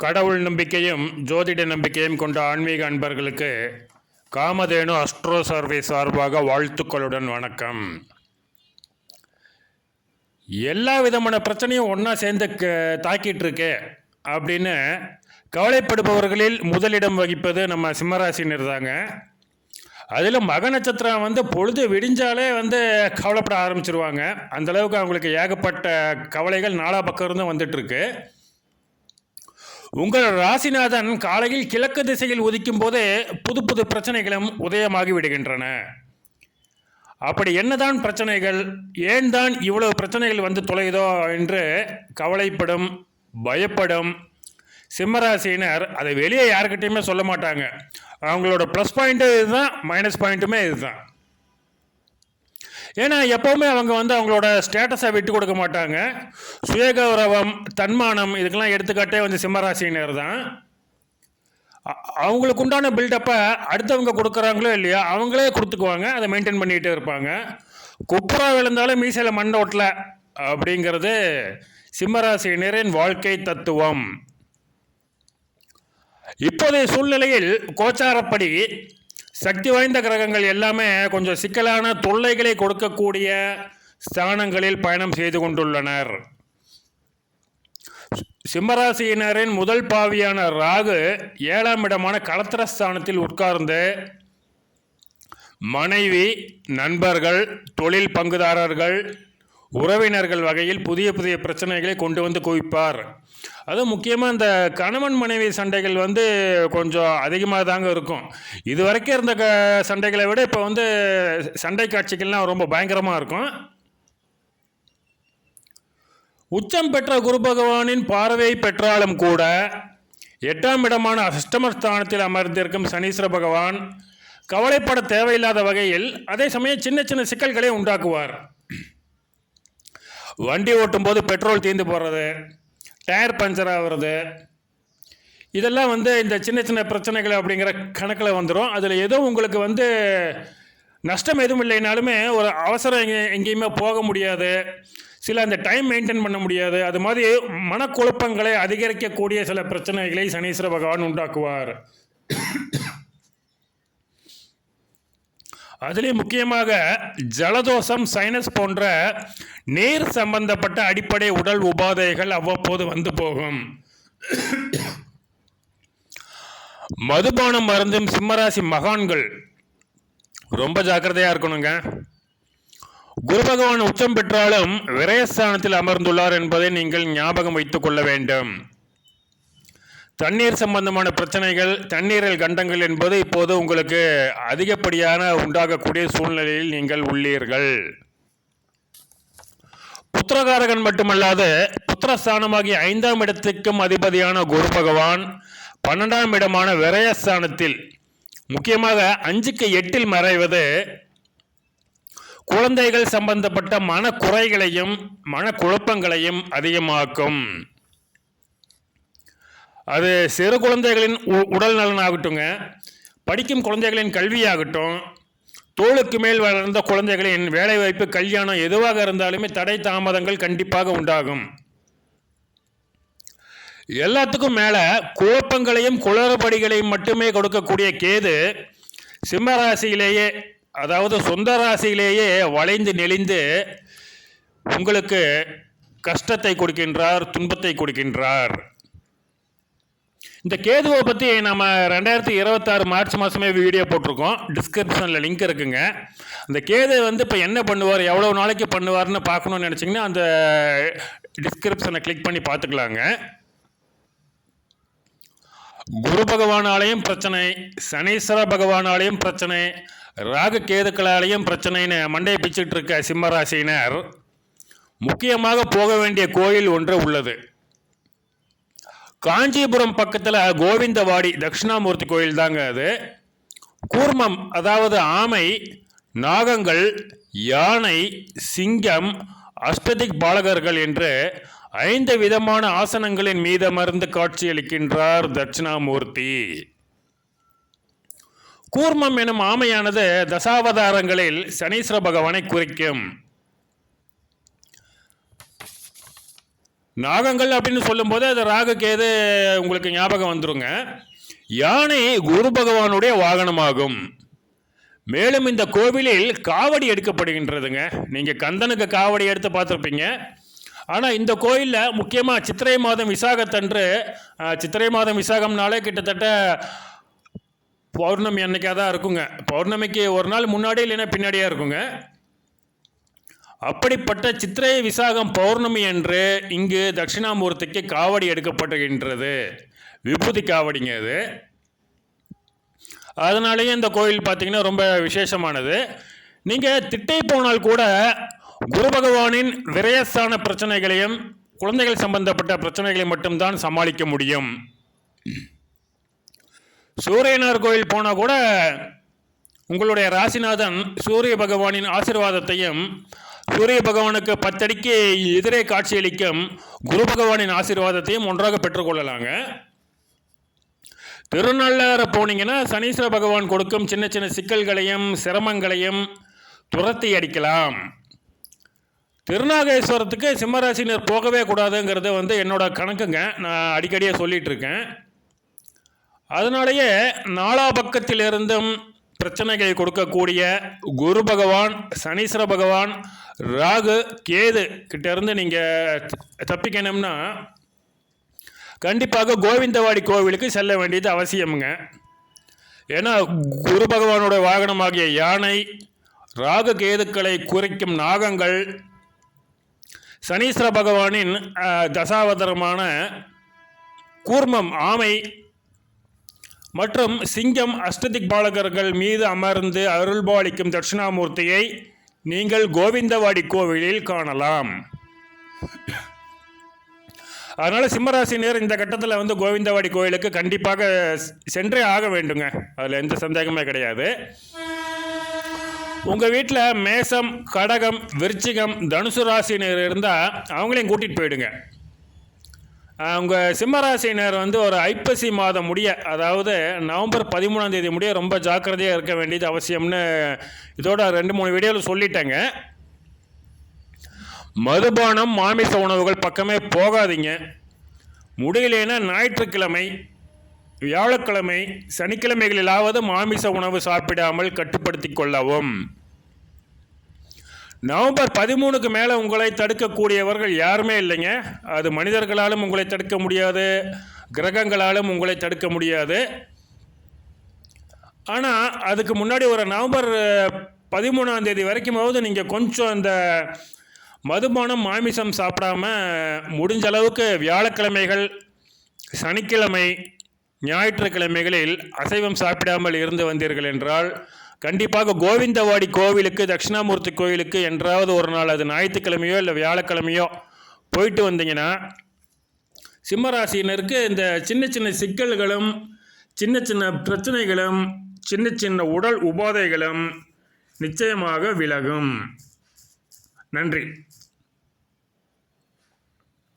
கடவுள் நம்பிக்கையும் ஜோதிட நம்பிக்கையும் கொண்ட ஆன்மீக அன்பர்களுக்கு காமதேனு அஸ்ட்ரோ சர்வீஸ் சார்பாக வாழ்த்துக்களுடன் வணக்கம். எல்லா விதமான பிரச்சனையும் ஒன்றா சேர்ந்து தாக்கிட்டு இருக்கே அப்படின்னு கவலைப்படுபவர்களில் முதலிடம் வகிப்பது நம்ம சிம்மராசினர் தாங்க. அதில் மக நட்சத்திரம் பொழுது விடிஞ்சாலே கவலைப்பட ஆரம்பிச்சிருவாங்க. அந்தளவுக்கு அவங்களுக்கு ஏகப்பட்ட கவலைகள் நாலா பக்கம் இருந்து வந்துட்டுருக்கு. உங்கள் ராசிநாதன் காலையில் கிழக்கு திசையில் உதிக்கும் போதே புது புது பிரச்சனைகளும் உதயமாகி விடுகின்றன. அப்படி என்னதான் பிரச்சனைகள், ஏன் தான் இவ்வளவு பிரச்சனைகள் தொலைதோ என்று கவலைப்படும் பயப்படும் சிம்மராசினர் அதை வெளியே யாருக்கிட்டையுமே சொல்ல மாட்டாங்க. அவங்களோட ப்ளஸ் பாயிண்ட்டு இதுதான், மைனஸ் பாயிண்ட்டுமே இதுதான். ஏன்னா எப்போவுமே அவங்க அவங்களோட ஸ்டேட்டஸை விட்டு கொடுக்க மாட்டாங்க. சுயகௌரவம், தன்மானம் இதுக்கெல்லாம் எடுத்துக்காட்டே சிம்மராசினர் தான். அவங்களுக்கு உண்டான பில்டப்பை அடுத்தவங்க கொடுக்குறாங்களோ இல்லையா அவங்களே கொடுத்துக்குவாங்க. அதை மெயின்டைன் பண்ணிகிட்டே இருப்பாங்க. குப்புறா விழுந்தாலும் மீசையில் மண் ஓட்டல அப்படிங்கிறது சிம்மராசினரின் வாழ்க்கை தத்துவம். இப்போதைய சூழ்நிலையில் கோச்சாரப்படி சக்தி வாய்ந்த கிரகங்கள் எல்லாமே கொஞ்சம் சிக்கலான தொல்லைகளை கொடுக்கக்கூடிய ஸ்தானங்களில் பயணம் செய்து கொண்டுள்ளனர். சிம்மராசியினரின் முதல் பாவியான ராகு 7ஆம் இடமான களத்திரஸ்தானத்தில் உட்கார்ந்து மனைவி, நண்பர்கள், தொழில் பங்குதாரர்கள், உறவினர்கள் வகையில் புதிய புதிய பிரச்சனைகளை கொண்டு குவிப்பார். அதுவும் முக்கியமாக இந்த கணவன் மனைவி சண்டைகள் கொஞ்சம் அதிகமாக தாங்க இருக்கும். இது வரைக்கும் இருந்த சண்டைகளை விட இப்போ சண்டை காட்சிகள்லாம் ரொம்ப பயங்கரமாக இருக்கும். உச்சம் பெற்ற குரு பகவானின் பார்வை பெற்றாலும் கூட 8ஆம் இடமான அஷ்டமஸ்தானத்தில் அமர்ந்திருக்கும் சனீஸ்வர பகவான் கவலைப்பட தேவையில்லாத வகையில் அதே சமயம் சின்ன சின்ன சிக்கல்களை உண்டாக்குவார். வண்டி ஓட்டும் போது பெட்ரோல் தீர்ந்து போகிறது, டயர் பஞ்சர் ஆகிறது, இதெல்லாம் இந்த சின்ன சின்ன பிரச்சனைகள் அப்படிங்கிற கணக்கில் வந்துடும். அதில் ஏதோ உங்களுக்கு நஷ்டம் எதுவும் இல்லைனாலுமே ஒரு அவசரம் எங்கேயுமே போக முடியாது, சில அந்த டைம் மெயின்டைன் பண்ண முடியாது, அது மாதிரி மனக்குழப்பங்களை அதிகரிக்கக்கூடிய சில பிரச்சனைகளை சனீஸ்வர பகவான் உண்டாக்குவார். அதிலே முக்கியமாக ஜலதோஷம், சைனஸ் போன்ற நீர் சம்பந்தப்பட்ட அடிப்படை உடல் உபாதைகள் அவ்வப்போது போகும். மதுபானம் மருந்தும் சிம்மராசி மகான்கள் ரொம்ப ஜாக்கிரதையாக இருக்கணுங்க. குரு பகவான் உச்சம் பெற்றாலும் விரயஸ்தானத்தில் அமர்ந்துள்ளார் என்பதை நீங்கள் ஞாபகம் வைத்துக் கொள்ள வேண்டும். தண்ணீர் சம்பந்தமான பிரச்சனைகள், தண்ணீரில் கண்டங்கள் என்பது இப்போது உங்களுக்கு அதிகப்படியான உண்டாகக்கூடிய சூழ்நிலையில் நீங்கள் உள்ளீர்கள். புத்திரகாரகன் மட்டுமல்லாது புத்திரஸ்தானமாகிய 5ஆம் இடத்துக்கும் அதிபதியான குரு பகவான் 12ஆம் இடமான விரயஸ்தானத்தில் முக்கியமாக 5க்கு 8 மறைவது குழந்தைகள் சம்பந்தப்பட்ட மனக்குறைகளையும் மனக்குழப்பங்களையும் அதிகமாக்கும். அது சிறு குழந்தைகளின் உடல் நலனாகட்டுங்க, படிக்கும் குழந்தைகளின் கல்வியாகட்டும், தோளுக்கு மேல் வளர்ந்த குழந்தைகளின் வேலைவாய்ப்பு, கல்யாணம் எதுவாக இருந்தாலுமே தடை தாமதங்கள் கண்டிப்பாக உண்டாகும். எல்லாத்துக்கும் மேலே குழப்பங்களையும் குளறுபடிகளையும் மட்டுமே கொடுக்கக்கூடிய கேது சிம்மராசியிலேயே, அதாவது சொந்த ராசியிலேயே வளைந்து நெளிந்து உங்களுக்கு கஷ்டத்தை கொடுக்கின்றார், துன்பத்தை கொடுக்கின்றார். இந்த கேதுவை பற்றி நம்ம 2026 மார்ச் மாதமே வீடியோ போட்டிருக்கோம். டிஸ்கிரிப்ஷனில் லிங்க் இருக்குங்க. அந்த கேது இப்போ என்ன பண்ணுவார், எவ்வளோ நாளைக்கு பண்ணுவார்னு பார்க்கணுன்னு நினச்சிங்கன்னா அந்த டிஸ்கிரிப்ஷனை கிளிக் பண்ணி பார்த்துக்கலாங்க. குரு பகவானாலேயும் பிரச்சனை, சனீஸ்வர பகவானாலேயும் பிரச்சனை, ராகு கேதுக்களாலேயும் பிரச்சனைன்னு மண்டையை பிச்சுட்டு இருக்க சிம்மராசினர் முக்கியமாக போக வேண்டிய கோயில் ஒன்று உள்ளது. காஞ்சிபுரம் பக்கத்தில் கோவிந்தவாடி தட்சிணாமூர்த்தி கோயில் தாங்க அது. கூர்மம், அதாவது ஆமை, நாகங்கள், யானை, சிங்கம், அஷ்டதிக் பாலகர்கள் என்று 5 விதமான ஆசனங்களின் மீதமர்ந்து காட்சியளிக்கின்றார் தட்சிணாமூர்த்தி. கூர்மம் எனும் ஆமையானது தசாவதாரங்களில் சனீஸ்வர பகவானை குறிக்கும். நாகங்கள் அப்படின்னு சொல்லும்போது அது ராகு கேது உங்களுக்கு ஞாபகம் வந்துருங்க. யானை குரு பகவானுடைய வாகனமாகும். மேலும் இந்த கோவிலில் காவடி எடுக்கப்படுகின்றதுங்க. நீங்கள் கந்தனுக்கு காவடி எடுத்து பார்த்துருப்பீங்க. ஆனால் இந்த கோயிலில் முக்கியமாக சித்திரை மாதம் விசாகத்தன்று, சித்திரை மாதம் விசாகம்னாலே கிட்டத்தட்ட பௌர்ணமி அன்னைக்காக தான் இருக்குங்க. பௌர்ணமிக்கு ஒரு நாள் முன்னாடி இல்லைன்னா பின்னாடியாக இருக்குங்க. அப்படிப்பட்ட சித்திரை விசாகம் பௌர்ணமி அன்று இங்கு தட்சிணாமூர்த்திக்கு காவடி எடுக்கப்படுகின்றது. விபூதி காவடிங்க அது. அதனாலேயே இந்த கோயில் பார்த்திங்கன்னா ரொம்ப விசேஷமானது. நீங்கள் திட்டை போனால் கூட குரு பகவானின் விரயஸ்தான பிரச்சனைகளையும் குழந்தைகள் சம்பந்தப்பட்ட பிரச்சனைகளை மட்டும்தான் சமாளிக்க முடியும். சூரியனார் கோயில் போனால் கூட உங்களுடைய ராசிநாதன் சூரிய பகவானின் ஆசீர்வாதத்தையும், சூரிய பகவானுக்கு 10 அடிக்கு எதிரே காட்சியளிக்கும் குரு பகவானின் ஆசீர்வாதத்தையும் ஒன்றாக பெற்றுக்கொள்ளலாங்க. திருநள்ளாறு போனீங்கன்னா சனீஸ்வர பகவான் கொடுக்கும் சின்ன சின்ன சிக்கல்களையும் சிரமங்களையும் துரத்தி அடிக்கலாம். திருநாகேஸ்வரத்துக்கு சிம்மராசினர் போகவே கூடாதுங்கிறது என்னோட கணக்குங்க. நான் அடிக்கடியே சொல்லிகிட்டு இருக்கேன். அதனாலேயே நாலா பக்கத்திலிருந்தும் பிரச்சனைகளை கொடுக்கக்கூடிய குரு பகவான், சனீஸ்வர பகவான், ராகு கேது கிட்டேருந்து நீங்கள் தப்பிக்கணும்னா கண்டிப்பாக கோவிந்தவாடி கோவிலுக்கு செல்ல வேண்டியது அவசியமுங்க. ஏன்னா குரு பகவானோட வாகனமாகிய யானை, ராகு கேதுக்களை குறிக்கும் நாகங்கள், சனீஸ்வர பகவானின் தசாவதாரமான கூர்மம் ஆமை மற்றும் சிங்கம் அஷ்டதிக் பாலகர்கள் மீது அமர்ந்து அருள்பாலிக்கும் தட்சிணாமூர்த்தியை நீங்கள் கோவிந்தவாடி கோவிலில் காணலாம். அதனால் சிம்மராசினர் இந்த கட்டத்தில் கோவிந்தவாடி கோவிலுக்கு கண்டிப்பாக சென்றே ஆக வேண்டுங்க. அதில் எந்த சந்தேகமே கிடையாது. உங்கள் வீட்டில் மேசம், கடகம், விருச்சிகம், தனுசு ராசினர் இருந்தால் அவங்களையும் கூட்டிகிட்டு போயிடுங்க. உங்கள் சிம்மராசினர் ஒரு ஐப்பசி மாதம் முடிய, அதாவது நவம்பர் 13ஆம் தேதி முடிய ரொம்ப ஜாக்கிரதையாக இருக்க வேண்டியது அவசியம்னு இதோட 2-3 வீடியோவில் சொல்லிட்டேங்க. மதுபானம், மாமிச உணவுகள் பக்கமே போகாதீங்க. முடியலேன்னா ஞாயிற்றுக்கிழமை, வியாழக்கிழமை, சனிக்கிழமைகளிலாவது மாமிச உணவு சாப்பிடாமல் கட்டுப்படுத்தி கொள்ளவும். நவம்பர் 13க்கு மேலே உங்களை தடுக்கக்கூடியவர்கள் யாருமே இல்லைங்க. அது மனிதர்களாலும் உங்களை தடுக்க முடியாது, கிரகங்களாலும் உங்களை தடுக்க முடியாது. ஆனால் அதுக்கு முன்னாடி ஒரு நவம்பர் 13ஆம் தேதி வரைக்குமாவது நீங்கள் கொஞ்சம் இந்த மதுபானம், மாமிசம் சாப்பிடாம முடிஞ்ச அளவுக்கு வியாழக்கிழமைகள், சனிக்கிழமை, ஞாயிற்றுக்கிழமைகளில் அசைவம் சாப்பிடாமல் இருந்து வந்தீர்கள் என்றால் கண்டிப்பாக கோவிந்தவாடி கோவிலுக்கு, தட்சிணாமூர்த்தி கோவிலுக்கு என்றாவது ஒரு நாள், அது ஞாயிற்றுக்கிழமையோ இல்லை வியாழக்கிழமையோ போயிட்டு வந்தீங்கன்னா சிம்மராசினருக்கு இந்த சின்ன சின்ன சிக்கல்களும், சின்ன சின்ன பிரச்சனைகளும், சின்ன சின்ன உடல் உபாதைகளும் நிச்சயமாக விலகும். நன்றி.